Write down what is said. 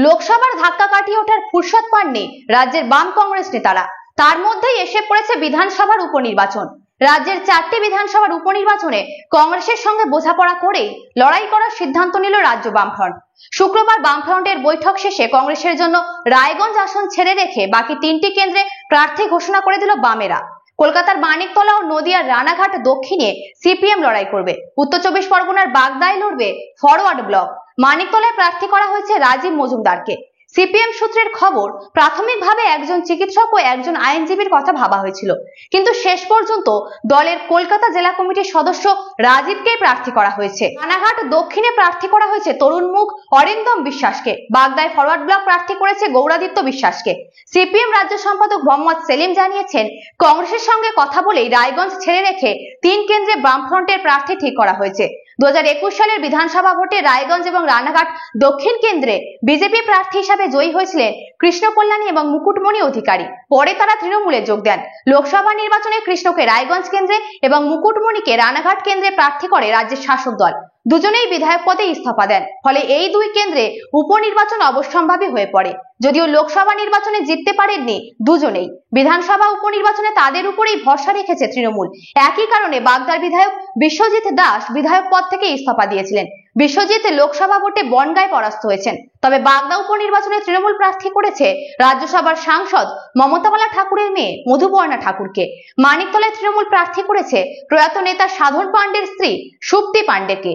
লোকসভার ধাক্কা কাটিয়ে ওঠার ফুরসত পাননি রাজ্যের বাম কংগ্রেস নেতারা। তার মধ্যেই এসে পড়েছে বিধানসভার উপনির্বাচন। রাজ্যের 4টি বিধানসভার উপনির্বাচনে কংগ্রেসের সঙ্গে বোঝাপড়া করেই লড়াই করার সিদ্ধান্ত নিল রাজ্য বামফ্রন্ট। শুক্রবার বামফ্রন্টের বৈঠক শেষে কংগ্রেসের জন্য রায়গঞ্জ আসন ছেড়ে রেখে বাকি 3টি কেন্দ্রে প্রার্থী ঘোষণা করে দিল বামেরা। কলকাতার মানিকতলা ও নদিয়ার রানাঘাট দক্ষিণে সিপিএম লড়াই করবে। উত্তর 24 পরগনার বাগদায় লড়বে ফরওয়ার্ড ব্লক। মানিকতলায় প্রার্থী করা হয়েছে রাজীব মজুমদারকে। সিপিএম সূত্রের খবর, প্রাথমিকভাবে একজন চিকিৎসক ও একজন আইনজীবীর কথা ভাবা হয়েছিল, কিন্তু শেষ পর্যন্ত দলের কলকাতা জেলা কমিটির সদস্য রাজীবকে প্রার্থী করা হয়েছে। রানাঘাট দক্ষিণে প্রার্থী করা হয়েছে তরুণ মুখ অরিন্দম বিশ্বাসকে। বাগদায় ফরওয়ার্ড ব্লক প্রার্থী করেছে গৌরাদিত্য বিশ্বাসকে। সিপিএম রাজ্য সম্পাদক মোহাম্মদ সেলিম জানিয়েছেন, কংগ্রেসের সঙ্গে কথা বলেই রায়গঞ্জ ছেড়ে রেখে 3 কেন্দ্রে বামফ্রন্টের প্রার্থী ঠিক করা হয়েছে। 2021 সালের বিধানসভা ভোটে রায়গঞ্জ এবং রানাঘাট দক্ষিণ কেন্দ্রে বিজেপি প্রার্থী হিসাবে জয়ী হয়েছিলেন কৃষ্ণ কল্যাণী এবং মুকুটমণি অধিকারী। পরে তারা তৃণমূলে যোগ দেন। লোকসভা নির্বাচনে কৃষ্ণকে রায়গঞ্জ কেন্দ্রে এবং মুকুটমণিকে রানাঘাট কেন্দ্রে প্রার্থী করে রাজ্যের শাসক দল। দুজনেই বিধায়ক পদে ইস্তফা দেন। ফলে এই 2 কেন্দ্রে উপনির্বাচন অবশ্যম্ভাবী হয়ে পড়ে। যদিও লোকসভা নির্বাচনে জিততে পারেননি দুজনেই, বিধানসভা উপনির্বাচনে তাদের উপরেই ভরসা রেখেছে তৃণমূল। একই কারণে বাগদার বিধায়ক বিশ্বজিৎ দাস বিধায়ক পদ থেকে ইস্তফা দিয়েছিলেন। বিশ্বজিৎ লোকসভা ভোটে বনগাঁয় পরাস্ত হয়েছেন। তবে বাগদা উপনির্বাচনে তৃণমূল প্রার্থী করেছে রাজ্যসভার সাংসদ মমতাবালা ঠাকুরের মেয়ে মধুপর্ণা ঠাকুরকে। মানিকতলায় তৃণমূল প্রার্থী করেছে প্রয়াত নেতা সাধন পাণ্ডের স্ত্রী সুপ্তি পাণ্ডেকে।